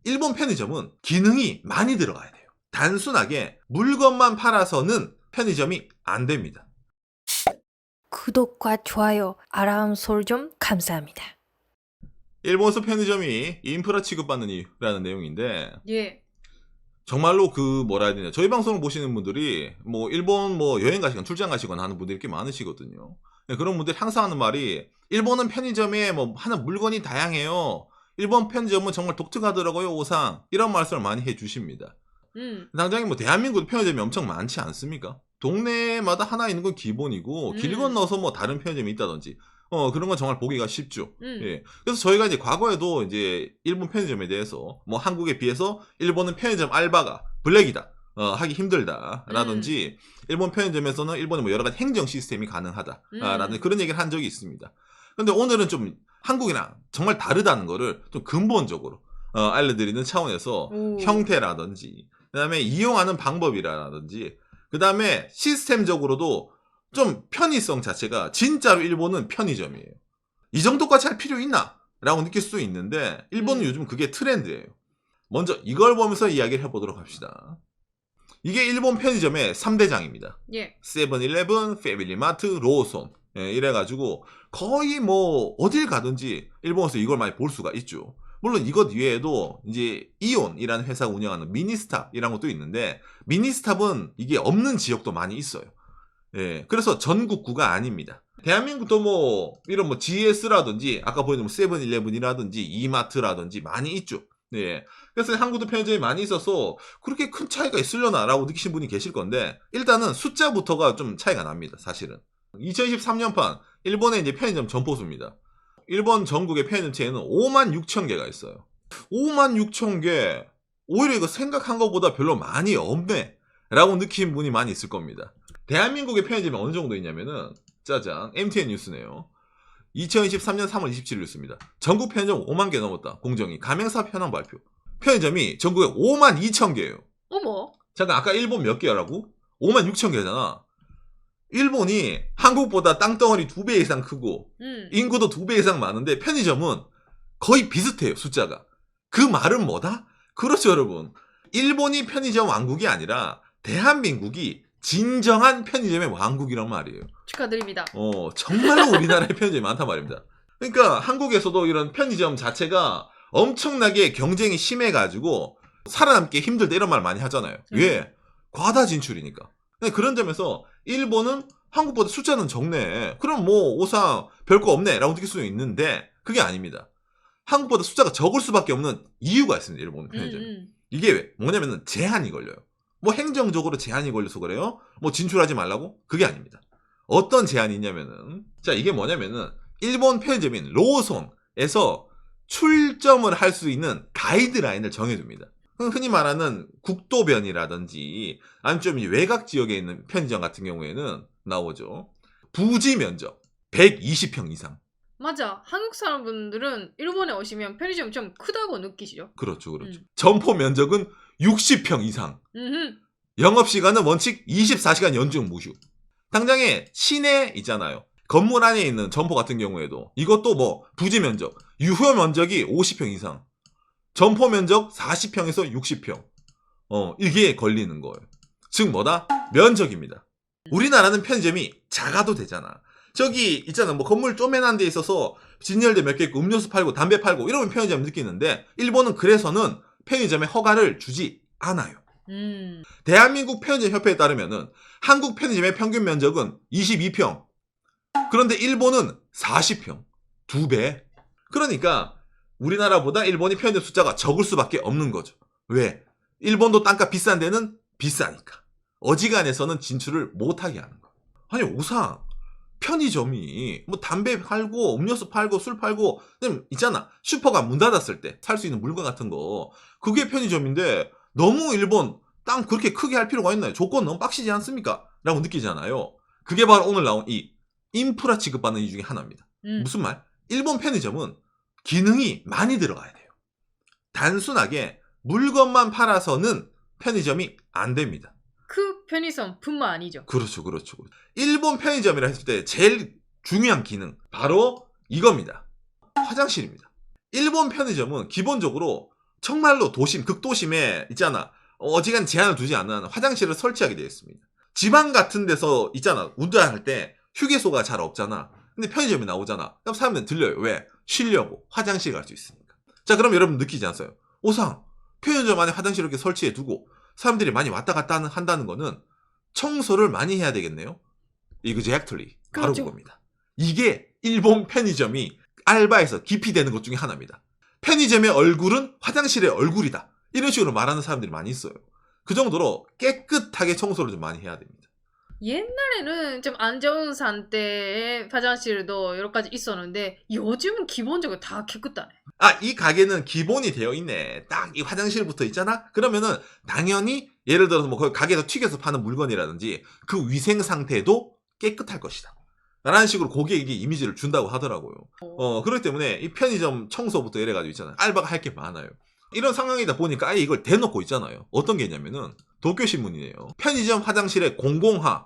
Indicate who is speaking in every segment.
Speaker 1: 일본 편의점은 기능이 많이 들어가야 돼요. 단순하게 물건만 팔아서는 편의점이 안 됩니다.
Speaker 2: 구독과 좋아요, 알람 설정 감사합니다.
Speaker 1: 일본에서 편의점이 인프라 취급받는 이유라는 내용인데,
Speaker 3: 예.
Speaker 1: 정말로 뭐라 해야 되냐. 저희 방송을 보시는 분들이 일본 여행 가시거나 출장 가시거나 하는 분들이 꽤 많으시거든요. 그런 분들이 항상 하는 말이, 일본은 편의점에 하는 물건이 다양해요. 일본 편의점은 정말 독특하더라고요, 오상. 이런 말씀을 많이 해주십니다. 당장에 대한민국 편의점이 엄청 많지 않습니까? 동네마다 하나 있는 건 기본이고, 길 건너서 다른 편의점이 있다든지, 그런 건 정말 보기가 쉽죠. 예. 그래서 저희가 이제 과거에도 이제 일본 편의점에 대해서 한국에 비해서 일본은 편의점 알바가 블랙이다. 하기 힘들다라든지, 일본 편의점에서는 일본의 여러 가지 행정 시스템이 가능하다라는 그런 얘기를 한 적이 있습니다. 근데 오늘은 좀 한국이랑 정말 다르다는 거를 좀 근본적으로 알려드리는 차원에서 형태라든지, 그 다음에 이용하는 방법이라든지, 그 다음에 시스템적으로도 좀 편의성 자체가 진짜로 일본은 편의점이에요. 이 정도까지 할 필요 있나? 라고 느낄 수도 있는데, 일본은 요즘 그게 트렌드예요. 먼저 이걸 보면서 이야기를 해보도록 합시다. 이게 일본 편의점의 3대장입니다.
Speaker 3: 예.
Speaker 1: 세븐일레븐, 패밀리마트, 로손. 예, 이래가지고 거의 어딜 가든지 일본에서 이걸 많이 볼 수가 있죠. 물론 이것 외에도 이제 이온이라는 회사가 운영하는 미니스탑이라는 것도 있는데, 미니스탑은 이게 없는 지역도 많이 있어요. 예, 그래서 전국구가 아닙니다. 대한민국도 이런 GS라든지 아까 보여준 세븐일레븐이라든지 이마트라든지 많이 있죠. 예. 그래서 한국도 편의점이 많이 있어서 그렇게 큰 차이가 있으려나 라고 느끼신 분이 계실 건데, 일단은 숫자부터가 좀 차이가 납니다, 사실은. 2023년판 일본의 이제 편의점 점포수입니다. 일본 전국의 편의점체에는 56,000개가 있어요. 56,000개, 오히려 이거 생각한 것보다 별로 많이 없네 라고 느낀 분이 많이 있을 겁니다. 대한민국의 편의점이 어느 정도 있냐면은, 짜잔, MTN 뉴스네요. 2023년 3월 27일 뉴스입니다. 전국 편의점 5만 개 넘었다. 공정위 가맹사업 현황 발표. 편의점이 전국에 52,000개예요.
Speaker 3: 어머.
Speaker 1: 잠깐, 아까 일본 몇 개라고? 56,000개잖아. 일본이 한국보다 땅덩어리 2배 이상 크고 인구도 2배 이상 많은데 편의점은 거의 비슷해요, 숫자가. 그 말은 뭐다? 그렇죠, 여러분. 일본이 편의점 왕국이 아니라 대한민국이 진정한 편의점의 왕국이란 말이에요.
Speaker 3: 축하드립니다.
Speaker 1: 정말로 우리나라에 편의점이 많단 말입니다. 그러니까 한국에서도 이런 편의점 자체가 엄청나게 경쟁이 심해가지고 살아남기 힘들다 이런 말 많이 하잖아요. 왜? 과다 진출이니까. 그런 점에서 일본은 한국보다 숫자는 적네. 그럼 오상 별거 없네 라고 느낄 수 있는데, 그게 아닙니다. 한국보다 숫자가 적을 수밖에 없는 이유가 있습니다, 일본 편의점. 이게 왜? 뭐냐면은 제한이 걸려요. 행정적으로 제한이 걸려서 그래요? 진출하지 말라고? 그게 아닙니다. 어떤 제한이 있냐면은, 자, 이게 뭐냐면은 일본 편의점인 로손에서 출점을 할 수 있는 가이드라인을 정해줍니다. 흔히 말하는 국도변이라든지 아니면 좀 외곽 지역에 있는 편의점 같은 경우에는 나오죠. 부지 면적 120평 이상.
Speaker 3: 맞아. 한국 사람분들은 일본에 오시면 편의점 좀 크다고 느끼시죠?
Speaker 1: 그렇죠. 점포 면적은 60평 이상. 영업시간은 원칙 24시간 연중 무휴. 당장에 시내 있잖아요. 건물 안에 있는 점포 같은 경우에도 이것도 부지 면적, 유효 면적이 50평 이상. 점포 면적 40평에서 60평. 이게 걸리는 거예요. 즉 뭐다? 면적입니다. 우리나라는 편의점이 작아도 되잖아. 저기 있잖아, 건물 쪼매난 데 있어서 진열대 몇 개 있고 음료수 팔고 담배 팔고 이러면 편의점 느끼는데, 일본은 그래서는 편의점에 허가를 주지 않아요. 대한민국 편의점 협회에 따르면은 한국 편의점의 평균 면적은 22평. 그런데 일본은 40평. 2배. 그러니까 우리나라보다 일본이 편의점 숫자가 적을 수밖에 없는 거죠. 왜? 일본도 땅값 비싼 데는 비싸니까. 어지간해서는 진출을 못하게 하는 거예요. 아니, 오상 편의점이 담배 팔고 음료수 팔고 술 팔고 있잖아, 슈퍼가 문 닫았을 때 살 수 있는 물건 같은 거, 그게 편의점인데 너무 일본 땅 그렇게 크게 할 필요가 있나요? 조건 너무 빡시지 않습니까? 라고 느끼잖아요. 그게 바로 오늘 나온 이 인프라 취급받는 이유 중에 하나입니다. 무슨 말? 일본 편의점은 기능이 많이 들어가야 돼요. 단순하게 물건만 팔아서는 편의점이 안 됩니다.
Speaker 3: 그 편의점뿐만 아니죠.
Speaker 1: 그렇죠. 일본 편의점이라 했을 때 제일 중요한 기능, 바로 이겁니다. 화장실입니다. 일본 편의점은 기본적으로 정말로 도심, 극도심에 있잖아. 어지간 제한을 두지 않는 화장실을 설치하게 되어 있습니다. 지방 같은 데서 있잖아. 운전할 때 휴게소가 잘 없잖아. 근데 편의점이 나오잖아. 그럼 사람들은 들려요. 왜? 쉬려고. 화장실 갈 수 있으니까. 자, 그럼 여러분 느끼지 않았어요? 오상, 편의점 안에 화장실을 이렇게 설치해 두고 사람들이 많이 왔다 갔다 한다는 거는 청소를 많이 해야 되겠네요. Exactly. 바로
Speaker 3: 그렇죠.
Speaker 1: 그겁니다. 이게 일본 편의점이 알바에서 기피되는 것 중에 하나입니다. 편의점의 얼굴은 화장실의 얼굴이다. 이런 식으로 말하는 사람들이 많이 있어요. 그 정도로 깨끗하게 청소를 좀 많이 해야 됩니다.
Speaker 3: 옛날에는 좀 안 좋은 상태의 화장실도 여러 가지 있었는데 요즘은 기본적으로 다 깨끗하네.
Speaker 1: 아, 이 가게는 기본이 되어 있네. 딱 이 화장실부터 있잖아? 그러면은 당연히 예를 들어서 뭐 가게에서 튀겨서 파는 물건이라든지 그 위생 상태도 깨끗할 것이다. 라는 식으로 고객에게 이미지를 준다고 하더라고요. 그렇기 때문에 이 편의점 청소부터 이래가지고 있잖아요. 알바가 할 게 많아요. 이런 상황이다 보니까 아예 이걸 대놓고 있잖아요. 어떤 게 있냐면은 도쿄신문이네요. 편의점 화장실의 공공화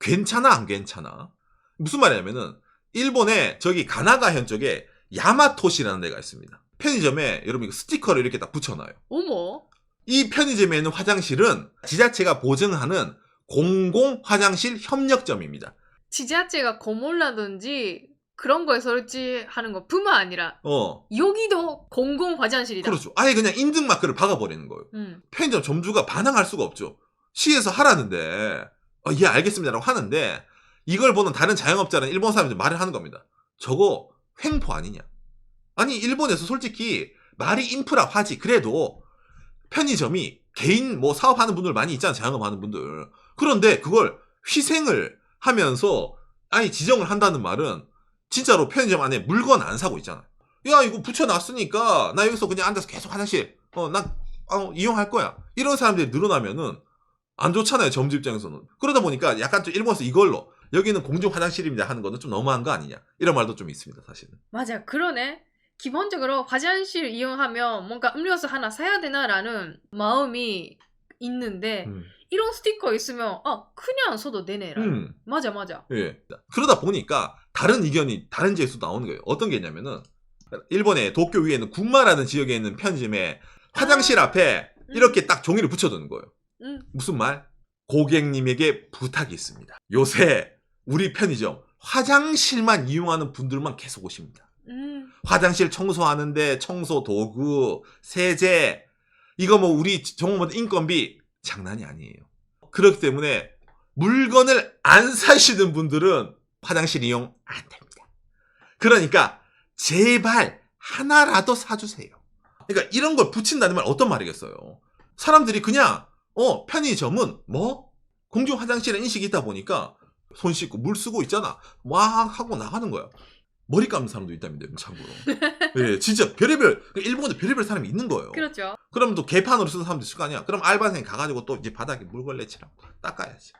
Speaker 1: 괜찮아 안 괜찮아? 무슨 말이냐면은 일본의 저기 가나가현 쪽에 야마토시라는 데가 있습니다. 편의점에 여러분 이거 스티커를 이렇게 딱 붙여놔요.
Speaker 3: 어머.
Speaker 1: 이 편의점에 있는 화장실은 지자체가 보증하는 공공 화장실 협력점입니다.
Speaker 3: 지자체가 건물라든지 그런 거에 설치하는 것 뿐만 아니라 여기도 공공 화장실이다.
Speaker 1: 그렇죠. 아예 그냥 인증 마크를 박아버리는 거예요. 편의점 점주가 반항할 수가 없죠. 시에서 하라는데 예 알겠습니다라고 하는데 이걸 보는 다른 자영업자는 일본 사람들이 말을 하는 겁니다. 저거 횡포 아니냐. 아니 일본에서 솔직히 말이 인프라화지. 그래도 편의점이 개인 뭐 사업하는 분들 많이 있잖아. 자영업하는 분들. 그런데 그걸 희생을 하면서 아니 지정을 한다는 말은 진짜로 편의점 안에 물건 안 사고 있잖아. 야 이거 붙여놨으니까 나 여기서 그냥 앉아서 계속 화장실 난 이용할 거야. 이런 사람들이 늘어나면은 안 좋잖아요. 점주 입장에서는. 그러다 보니까 약간 좀 일본에서 이걸로 여기는 공중 화장실입니다 하는 거는 좀 너무한 거 아니냐. 이런 말도 좀 있습니다. 사실은.
Speaker 3: 맞아. 그러네. 기본적으로 화장실 이용하면 뭔가 음료수 하나 사야 되나라는 마음이 있는데 이런 스티커 있으면 그냥 써도 되네라. 맞아.
Speaker 1: 예. 그러다 보니까 다른 의견이 다른 지에서 나오는 거예요. 어떤 게 있냐면은 일본의 도쿄 위에는 군마라는 지역에 있는 편의점에 화장실 앞에 이렇게 딱 종이를 붙여두는 거예요. 무슨 말? 고객님에게 부탁이 있습니다. 요새 우리 편의점 화장실만 이용하는 분들만 계속 오십니다. 화장실 청소하는데 청소 도구, 세제 이거 뭐 우리 정부모들 인건비 장난이 아니에요. 그렇기 때문에 물건을 안 사시는 분들은 화장실 이용 안 됩니다. 그러니까 제발 하나라도 사주세요. 그러니까 이런 걸 붙인다는 말 어떤 말이겠어요. 사람들이 그냥 편의점은 뭐 공중 화장실에 인식이 있다 보니까 손 씻고 물 쓰고 있잖아. 막 하고 나가는 거야. 머리 감는 사람도 있답니다. 참고로. 예, 진짜 별의별 일본도 별의별 사람이 있는 거예요.
Speaker 3: 그렇죠.
Speaker 1: 그럼 또 개판으로 쓰는 사람도 있을 거 아니야. 그럼 알바생 가가지고 또 이제 바닥에 물걸레 칠하고 닦아야지.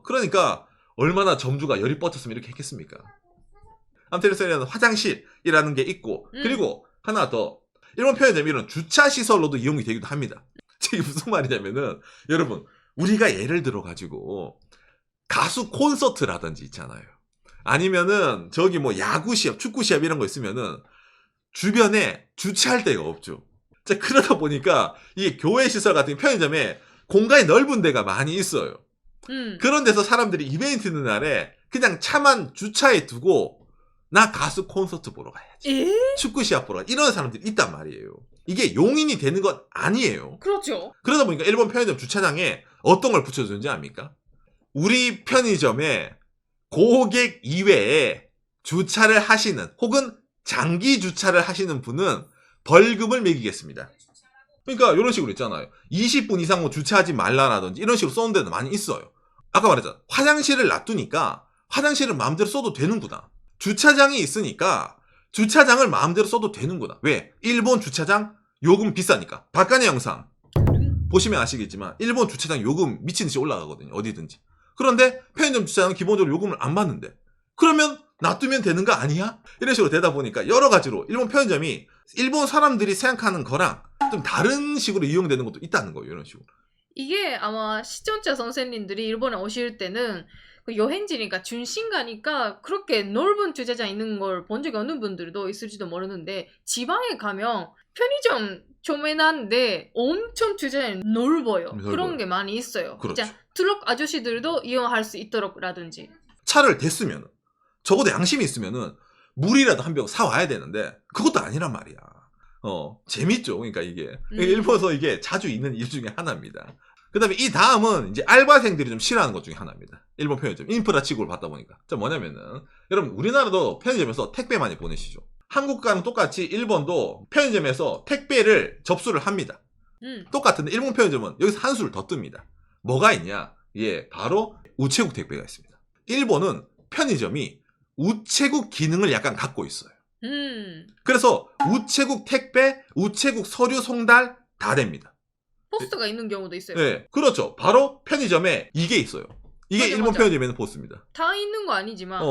Speaker 1: 그러니까 얼마나 점주가 열이 뻗쳤으면 이렇게 했겠습니까? 아무튼 이래서 화장실이라는 게 있고 그리고 하나 더 일본 편의점 이런 주차 시설로도 이용이 되기도 합니다. 이게 무슨 말이냐면은 여러분 우리가 예를 들어 가지고 가수 콘서트라든지 있잖아요. 아니면은 저기 뭐 야구 시합, 축구 시합 이런 거 있으면은 주변에 주차할 데가 없죠. 자, 그러다 보니까 이게 교회 시설 같은 편의점에 공간이 넓은 데가 많이 있어요. 그런 데서 사람들이 이벤트 있는 날에 그냥 차만 주차해 두고 나 가수 콘서트 보러 가야지. 축구 시합 보러 가야지. 이런 사람들이 있단 말이에요. 이게 용인이 되는 건 아니에요.
Speaker 3: 그렇죠.
Speaker 1: 그러다 보니까 일본 편의점 주차장에 어떤 걸 붙여주는지 압니까? 우리 편의점에 고객 이외에 주차를 하시는 혹은 장기 주차를 하시는 분은 벌금을 매기겠습니다. 그러니까 이런 식으로 있잖아요. 20분 이상 뭐 주차하지 말라라든지 이런 식으로 써놓은 데는 많이 있어요. 아까 말했잖아. 화장실을 놔두니까 화장실을 마음대로 써도 되는구나. 주차장이 있으니까 주차장을 마음대로 써도 되는구나. 왜? 일본 주차장 요금 비싸니까. 박간의 영상 보시면 아시겠지만 일본 주차장 요금 미친듯이 올라가거든요. 어디든지. 그런데 편의점 주차장은 기본적으로 요금을 안 받는데 그러면 놔두면 되는 거 아니야? 이런 식으로 되다 보니까 여러 가지로 일본 편의점이 일본 사람들이 생각하는 거랑 좀 다른 식으로 이용되는 것도 있다는 거예요. 이런 식으로.
Speaker 3: 이게 아마 시청자 선생님들이 일본에 오실 때는 그 여행지니까 준신가니까 그렇게 넓은 주차장 있는 걸 본 적이 없는 분들도 있을지도 모르는데 지방에 가면 편의점 조그만한데 엄청 주차장이 넓어요.
Speaker 1: 넓어요.
Speaker 3: 그런 게 많이 있어요.
Speaker 1: 그렇죠.
Speaker 3: 진짜 트럭 아저씨들도 이용할 수 있도록라든지.
Speaker 1: 차를 댔으면 적어도 양심이 있으면은 물이라도 한 병 사와야 되는데 그것도 아니란 말이야. 재밌죠. 그러니까 이게 일본에서 이게 자주 있는 이유 중에 하나입니다. 그다음에 이 다음은 이제 알바생들이 좀 싫어하는 것 중에 하나입니다. 일본 편의점 인프라 취급을 받다 보니까. 자, 뭐냐면은 여러분 우리나라도 편의점에서 택배 많이 보내시죠. 한국과는 똑같이 일본도 편의점에서 택배를 접수를 합니다. 똑같은데 일본 편의점은 여기서 한 수를 더 뜹니다. 뭐가 있냐? 예, 바로 우체국 택배가 있습니다. 일본은 편의점이 우체국 기능을 약간 갖고 있어요. 그래서 우체국 택배, 우체국 서류 송달 다 됩니다.
Speaker 3: 포스트가 있는 경우도 있어요.
Speaker 1: 네, 그렇죠. 바로 편의점에 이게 있어요. 이게
Speaker 3: 맞아,
Speaker 1: 일본
Speaker 3: 맞아.
Speaker 1: 편의점에는 포스트입니다.
Speaker 3: 다 있는 거 아니지만.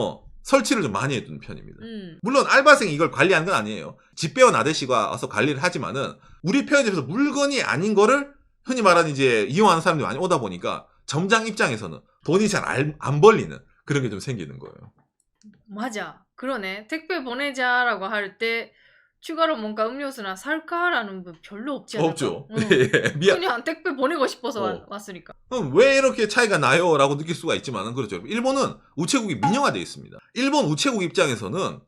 Speaker 1: 설치를 좀 많이 해두는 편입니다.
Speaker 3: 음.
Speaker 1: 물론 알바생이 이걸 관리하는 건 아니에요. 집 배운 아저씨가 와서 관리를 하지만은 우리 편의점에서 물건이 아닌 거를 흔히 말하는 이제 이용하는 사람들이 많이 오다 보니까 점장 입장에서는 돈이 잘 안 벌리는 그런 게 좀 생기는 거예요.
Speaker 3: 맞아. 그러네. 택배 보내자라고 할 때 추가로 뭔가 음료수나 살까라는 분 별로 없지 않을까?
Speaker 1: 없죠.
Speaker 3: 응.
Speaker 1: 예, 미안.
Speaker 3: 그냥 택배 보내고 싶어서
Speaker 1: 어.
Speaker 3: 왔으니까.
Speaker 1: 그럼 왜 이렇게 차이가 나요? 라고 느낄 수가 있지만은 그렇죠. 일본은 우체국이 민영화되어 있습니다. 일본 우체국 입장에서는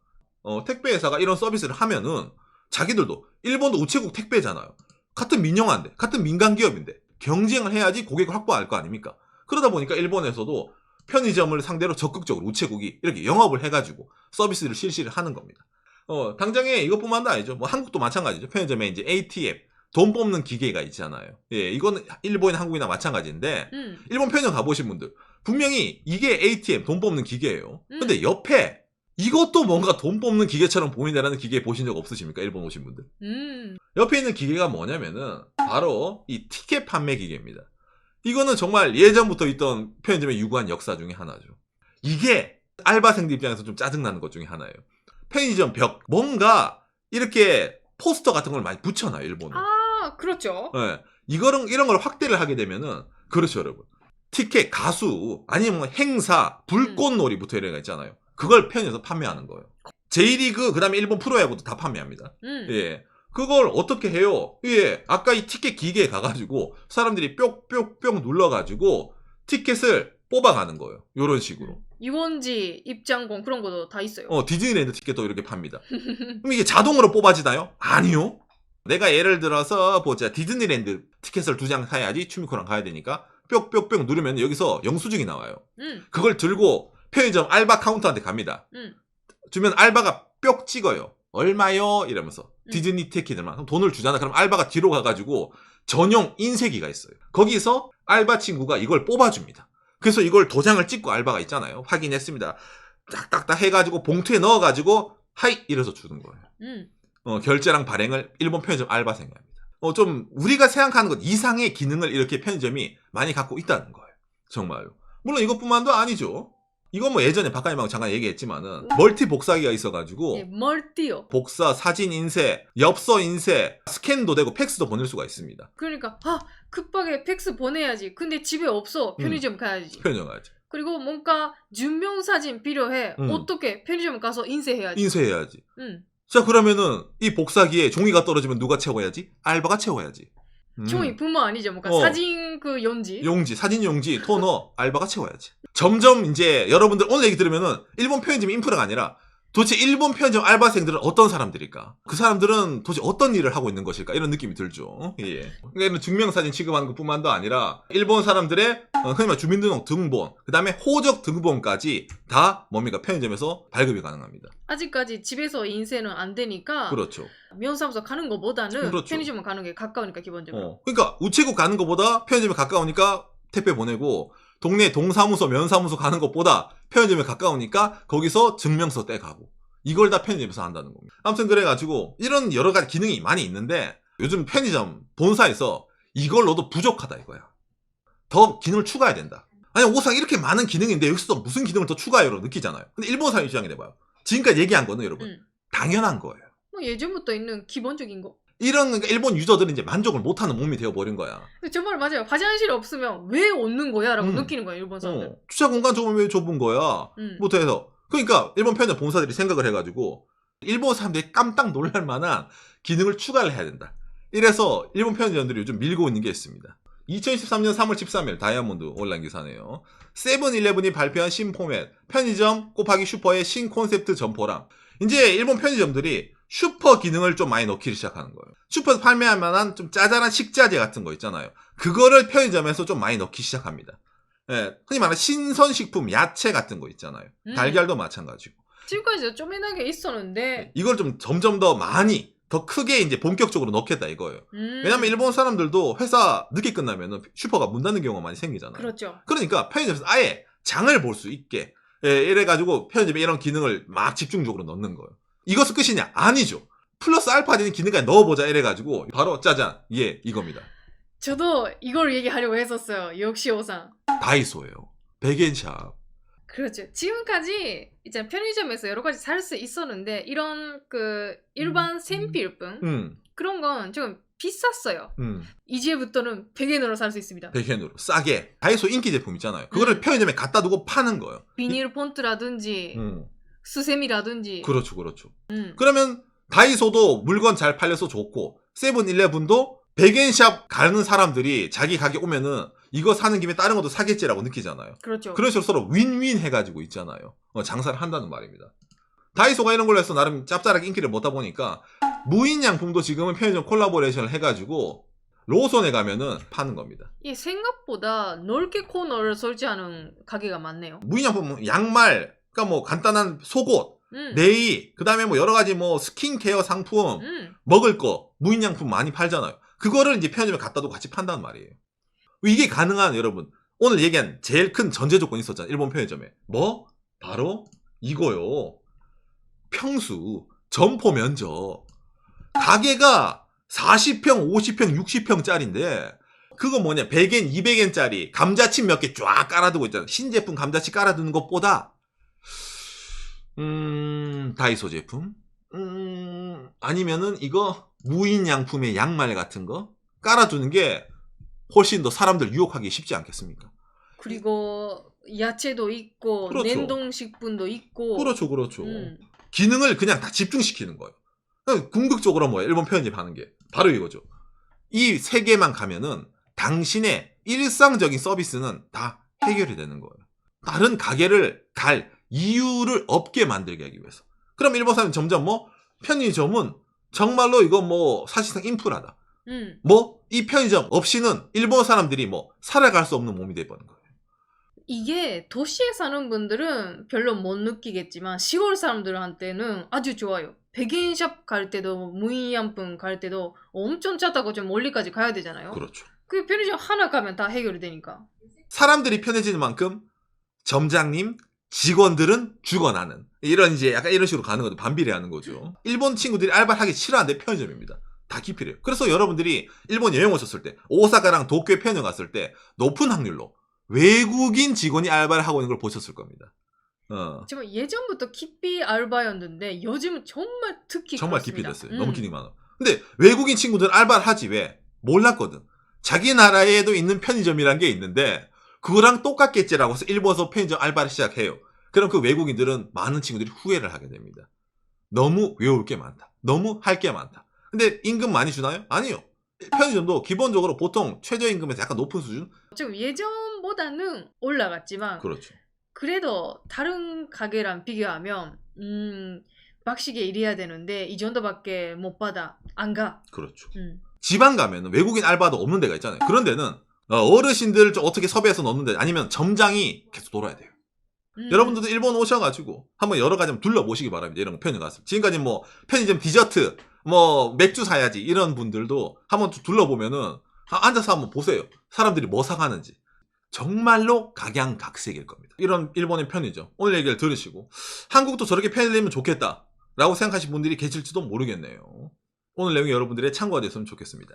Speaker 1: 택배 회사가 이런 서비스를 하면은 자기들도 일본도 우체국 택배잖아요. 같은 민영화인데, 같은 민간 기업인데 경쟁을 해야지 고객을 확보할 거 아닙니까? 그러다 보니까 일본에서도 편의점을 상대로 적극적으로 우체국이 이렇게 영업을 해가지고 서비스를 실시를 하는 겁니다. 당장에 이것뿐만도 아니죠. 뭐 한국도 마찬가지죠. 편의점에 이제 ATM, 돈 뽑는 기계가 있잖아요. 예, 이거는 일본이나 한국이나 마찬가지인데, 일본 편의점 가보신 분들, 분명히 이게 ATM, 돈 뽑는 기계예요. 근데 옆에 이것도 뭔가 돈 뽑는 기계처럼 보인다는 기계 보신 적 없으십니까? 일본 오신 분들. 옆에 있는 기계가 뭐냐면은, 바로 이 티켓 판매 기계입니다. 이거는 정말 예전부터 있던 편의점의 유구한 역사 중에 하나죠. 이게 알바생들 입장에서 좀 짜증나는 것 중에 하나예요. 편의점 벽, 뭔가 이렇게 포스터 같은 걸 많이 붙여놔요, 일본은.
Speaker 3: 아, 그렇죠.
Speaker 1: 네. 이런 걸 확대를 하게 되면은, 그렇죠, 여러분. 티켓, 가수, 아니면 뭐 행사, 불꽃놀이부터 이런 거 있잖아요. 그걸 편의점에서 판매하는 거예요. J리그, 그 다음에 일본 프로야구도 다 판매합니다. 예. 그걸 어떻게 해요? 예. 아까 이 티켓 기계에 가가지고 사람들이 뿅뿅뿅 눌러가지고 티켓을 뽑아가는 거예요. 요런 식으로.
Speaker 3: 유원지, 입장권 그런 것도 다 있어요.
Speaker 1: 디즈니랜드 티켓도 이렇게 팝니다. 그럼 이게 자동으로 뽑아지나요? 아니요. 내가 예를 들어서 보자. 디즈니랜드 티켓을 2장 사야지 추미코랑 가야 되니까 뿅뿅뿅 누르면 여기서 영수증이 나와요. 그걸 들고 편의점 알바 카운터한테 갑니다. 주면 알바가 뿅 찍어요. 얼마요? 이러면서 디즈니 티켓들만. 그럼 돈을 주잖아. 그럼 알바가 뒤로 가가지고 전용 인쇄기가 있어요. 거기서 알바 친구가 이걸 뽑아줍니다. 그래서 이걸 도장을 찍고 알바가 있잖아요. 확인했습니다. 딱딱딱 해가지고 봉투에 넣어가지고 하이 이래서 주는 거예요. 결제랑 발행을 일본 편의점 알바생이 합니다. 좀 우리가 생각하는 것 이상의 기능을 이렇게 편의점이 많이 갖고 있다는 거예요. 정말요. 물론 이것뿐만도 아니죠. 이건 뭐 예전에 박가님하고 잠깐 얘기했지만은 멀티 복사기가 있어가지고
Speaker 3: 예, 멀티요.
Speaker 1: 복사, 사진 인쇄, 엽서 인쇄, 스캔도 되고 팩스도 보낼 수가 있습니다.
Speaker 3: 그러니까 급하게 팩스 보내야지. 근데 집에 없어. 편의점 가야지.
Speaker 1: 편의점 가야지.
Speaker 3: 그리고 뭔가 증명사진 필요해. 어떻게 편의점 가서 인쇄해야지.
Speaker 1: 인쇄해야지. 자, 그러면은 이 복사기에 종이가 떨어지면 누가 채워야지? 알바가 채워야지.
Speaker 3: 종이뿐만 아니죠. 뭔가 사진 그 용지.
Speaker 1: 사진 용지, 토너, 알바가 채워야지. 점점 이제 여러분들 오늘 얘기 들으면은 일본 편의점 인프라가 아니라 도대체 일본 편의점 알바생들은 어떤 사람들일까? 그 사람들은 도대체 어떤 일을 하고 있는 것일까? 이런 느낌이 들죠. 예. 그러니까 증명사진 취급하는 것뿐만도 아니라 일본 사람들의 흔히 말 주민등록 등본, 그 다음에 호적 등본까지 다 뭡니까? 편의점에서 발급이 가능합니다.
Speaker 3: 아직까지 집에서 인쇄는 안 되니까
Speaker 1: 그렇죠.
Speaker 3: 면사무소 가는 것보다는
Speaker 1: 그렇죠.
Speaker 3: 편의점 가는 게 가까우니까 기본적으로.
Speaker 1: 그러니까 우체국 가는 것보다 편의점에 가까우니까 택배 보내고 동네 동사무소, 면사무소 가는 것보다 편의점에 가까우니까 거기서 증명서 떼가고 이걸 다 편의점에서 한다는 겁니다. 아무튼 그래가지고 이런 여러 가지 기능이 많이 있는데 요즘 편의점 본사에서 이걸 넣어도 부족하다 이거야. 더 기능을 추가해야 된다. 아니 옷상 이렇게 많은 기능인데 여기서 무슨 기능을 더 추가해요? 느끼잖아요. 근데 일본 사람 입장에 내봐요. 지금까지 얘기한 거는 여러분 당연한 거예요.
Speaker 3: 뭐 예전부터 있는 기본적인 거.
Speaker 1: 이런 그러니까 일본 유저들은 이제 만족을 못하는 몸이 되어버린 거야.
Speaker 3: 정말 맞아요. 화장실이 없으면 왜 없는 거야? 라고 느끼는 거야, 일본 사람들.
Speaker 1: 주차 공간 좁으면 왜 좁은 거야? 부터 해서. 그러니까 일본 편의점 본사들이 생각을 해가지고 일본 사람들이 깜짝 놀랄 만한 기능을 추가를 해야 된다. 이래서 일본 편의점들이 요즘 밀고 있는 게 있습니다. 2013년 3월 13일 다이아몬드 온라인 기사네요. 세븐일레븐이 발표한 신포맷 편의점 곱하기 슈퍼의 신콘셉트 점포랑 이제 일본 편의점들이 슈퍼 기능을 좀 많이 넣기 시작하는 거예요. 슈퍼에서 판매할 만한 좀 짜잘한 식자재 같은 거 있잖아요. 그거를 편의점에서 좀 많이 넣기 시작합니다. 예, 흔히 말하는 신선식품, 야채 같은 거 있잖아요. 달걀도 마찬가지고.
Speaker 3: 지금까지 쪼매나게 있었는데
Speaker 1: 이걸 좀 점점 더 많이, 더 크게 이제 본격적으로 넣겠다 이거예요. 왜냐면 일본 사람들도 회사 늦게 끝나면 슈퍼가 문 닫는 경우가 많이 생기잖아요.
Speaker 3: 그렇죠.
Speaker 1: 그러니까 편의점에서 아예 장을 볼 수 있게, 예, 이래가지고 편의점에 이런 기능을 막 집중적으로 넣는 거예요. 이것은 끝이냐? 아니죠. 플러스 알파 되는 기능까지 넣어보자 이래가지고 바로 짜잔, 예, 이겁니다.
Speaker 3: 저도 이걸 얘기하려고 했었어요. 역시 오상.
Speaker 1: 다이소예요. 백엔샵.
Speaker 3: 그렇죠. 지금까지 이제 편의점에서 여러 가지 살 수 있었는데 이런 그 일반 생필품 그런 건 좀 비쌌어요. 이제부터는 100엔으로 살 수 있습니다.
Speaker 1: 100엔으로 싸게. 다이소 인기 제품 있잖아요. 그거를 편의점에 갖다 두고 파는 거예요.
Speaker 3: 비닐 폰트라든지 수세미라든지.
Speaker 1: 그렇죠, 그렇죠. 그러면 다이소도 물건 잘 팔려서 좋고 세븐일레븐도 100엔샵 가는 사람들이 자기 가게 오면은 이거 사는 김에 다른 것도 사겠지라고 느끼잖아요.
Speaker 3: 그렇죠.
Speaker 1: 그런 식으로 서로 윈윈 해가지고 있잖아요. 장사를 한다는 말입니다. 다이소가 이런 걸로 해서 나름 짭짤하게 인기를 먹다 보니까 무인양품도 지금은 편의점 콜라보레이션을 해가지고 로손에 가면은 파는 겁니다.
Speaker 3: 이 생각보다 넓게 코너를 설치하는 가게가 많네요.
Speaker 1: 무인양품 양말, 그러니까 뭐 간단한 속옷, 네이, 그 다음에 뭐 여러 가지 뭐 스킨케어 상품, 먹을 거, 무인양품 많이 팔잖아요. 그거를 이제 편의점에 갖다 두고 같이 판다는 말이에요. 이게 가능한 여러분 오늘 얘기한 제일 큰 전제 조건이 있었잖아요. 일본 편의점에. 뭐? 바로 이거요. 평수, 점포 면적. 가게가 40평, 50평, 60평짜리인데 그거 뭐냐 100엔, 200엔짜리 감자칩 몇 개 쫙 깔아두고 있잖아요. 신제품 감자칩 깔아두는 것보다 다이소 제품? 아니면은 이거 무인양품의 양말 같은 거 깔아두는 게 훨씬 더 사람들 유혹하기 쉽지 않겠습니까?
Speaker 3: 그리고 야채도 있고
Speaker 1: 그렇죠.
Speaker 3: 냉동식품도 있고.
Speaker 1: 그렇죠, 그렇죠. 기능을 그냥 다 집중시키는 거예요. 궁극적으로 뭐예요? 일본 편의점 하는 게 바로 이거죠. 이 세 개만 가면은 당신의 일상적인 서비스는 다 해결이 되는 거예요. 다른 가게를 갈 이유를 없게 만들게 하기 위해서. 그럼 일본 사람은 점점 뭐 편의점은 정말로 이거 뭐 사실상 인프라다. 뭐 이 편의점 없이는 일본 사람들이 뭐 살아갈 수 없는 몸이 돼버린 거예요.
Speaker 3: 이게 도시에 사는 분들은 별로 못 느끼겠지만 시골 사람들한테는 아주 좋아요. 백인샵 갈 때도 무인양품 갈 때도 엄청 차다고 좀 멀리까지 가야 되잖아요.
Speaker 1: 그렇죠.
Speaker 3: 그 편의점 하나 가면 다 해결이 되니까.
Speaker 1: 사람들이 편해지는 만큼 점장님, 직원들은 죽어나는 이런 이제 약간 이런 식으로 가는 거죠. 반비례하는 거죠. 일본 친구들이 알바를 하기 싫어하는데 편의점입니다. 다 기필해요. 그래서 여러분들이 일본 여행 오셨을 때 오사카랑 도쿄에 편의점 갔을 때 높은 확률로 외국인 직원이 알바를 하고 있는 걸 보셨을 겁니다.
Speaker 3: 정말 예전부터 기피 알바였는데 요즘은 정말 특히
Speaker 1: 정말
Speaker 3: 그렇습니다.
Speaker 1: 기피됐어요. 너무 기능이 많아. 근데 외국인 친구들은 알바를 하지 왜? 몰랐거든. 자기 나라에도 있는 편의점이란 게 있는데 그거랑 똑같겠지라고 해서 일본에서 편의점 알바를 시작해요. 그럼 그 외국인들은 많은 친구들이 후회를 하게 됩니다. 너무 외울 게 많다. 너무 할 게 많다. 근데 임금 많이 주나요? 아니요. 편의점도 기본적으로 보통 최저임금에서 약간 높은 수준?
Speaker 3: 좀 예전보다는 올라갔지만
Speaker 1: 그렇죠.
Speaker 3: 그래도 다른 가게랑 비교하면 박시게 일해야 되는데 이 정도밖에 못 받아. 안 가.
Speaker 1: 그렇죠. 지방 가면은 외국인 알바도 없는 데가 있잖아요. 그런 데는 어르신들을 좀 어떻게 섭외해서 넣는데 아니면 점장이 계속 돌아야 돼요. 여러분들도 일본 오셔가지고 한번 여러 가지 둘러보시기 바랍니다. 이런 거 편의점 갔을 때. 지금까지 뭐 편의점 디저트, 뭐 맥주 사야지 이런 분들도 한번 둘러보면은 앉아서 한번 보세요. 사람들이 뭐 사가는지. 정말로 각양각색일 겁니다. 이런 일본의 편의점 오늘 얘기를 들으시고 한국도 저렇게 편의점이면 좋겠다 라고 생각하시는 분들이 계실지도 모르겠네요. 오늘 내용이 여러분들의 참고가 됐으면 좋겠습니다.